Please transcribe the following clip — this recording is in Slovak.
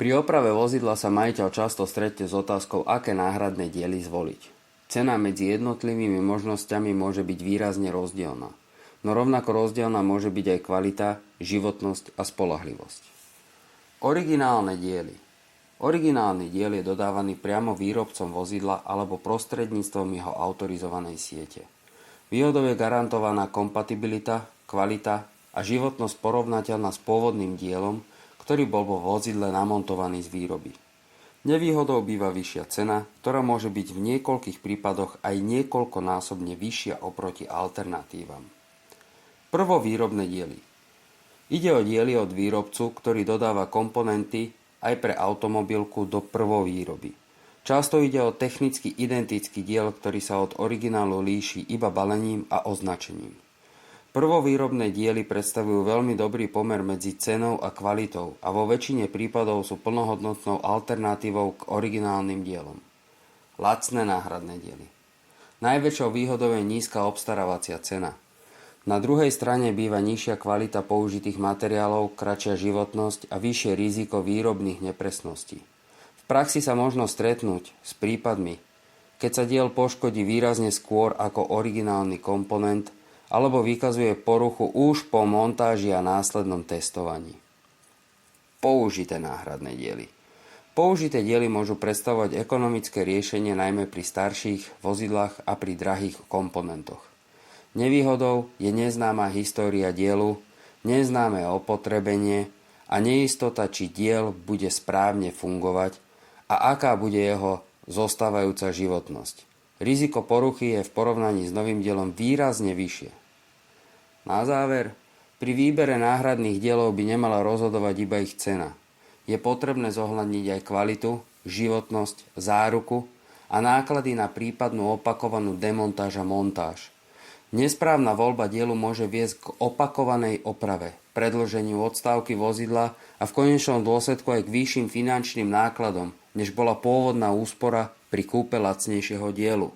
Pri oprave vozidla sa majiteľ často stretne s otázkou, aké náhradné diely zvoliť. Cena medzi jednotlivými možnosťami môže byť výrazne rozdielna, no rovnako rozdielna môže byť aj kvalita, životnosť a spoľahlivosť. Originálne diely. Originálny diel je dodávaný priamo výrobcom vozidla alebo prostredníctvom jeho autorizovanej siete. Výhodou je garantovaná kompatibilita, kvalita a životnosť porovnateľná s pôvodným dielom, ktorý bol vo vozidle namontovaný z výroby. Nevýhodou býva vyššia cena, ktorá môže byť v niekoľkých prípadoch aj niekoľkonásobne vyššia oproti alternatívam. Prvovýrobné diely. Ide o diely od výrobcu, ktorý dodáva komponenty aj pre automobilku do prvovýroby. Často ide o technicky identický diel, ktorý sa od originálu líši iba balením a označením. Prvovýrobné diely predstavujú veľmi dobrý pomer medzi cenou a kvalitou a vo väčšine prípadov sú plnohodnotnou alternatívou k originálnym dielom. Lacné náhradné diely. Najväčšou výhodou je nízka obstarávacia cena. Na druhej strane býva nižšia kvalita použitých materiálov, kratšia životnosť a vyššie riziko výrobných nepresností. V praxi sa možno stretnúť s prípadmi, keď sa diel poškodí výrazne skôr ako originálny komponent alebo vykazuje poruchu už po montáži a následnom testovaní. Použité náhradné diely. Použité diely môžu predstavovať ekonomické riešenie najmä pri starších vozidlách a pri drahých komponentoch. Nevýhodou je neznáma história dielu, neznáme opotrebenie a neistota, či diel bude správne fungovať a aká bude jeho zostávajúca životnosť. Riziko poruchy je v porovnaní s novým dielom výrazne vyššie. Na záver, pri výbere náhradných dielov by nemala rozhodovať iba ich cena. Je potrebné zohľadniť aj kvalitu, životnosť, záruku a náklady na prípadnú opakovanú demontáž a montáž. Nesprávna voľba dielu môže viesť k opakovanej oprave, predĺženiu odstávky vozidla a v konečnom dôsledku aj k vyšším finančným nákladom, než bola pôvodná úspora pri kúpe lacnejšieho dielu.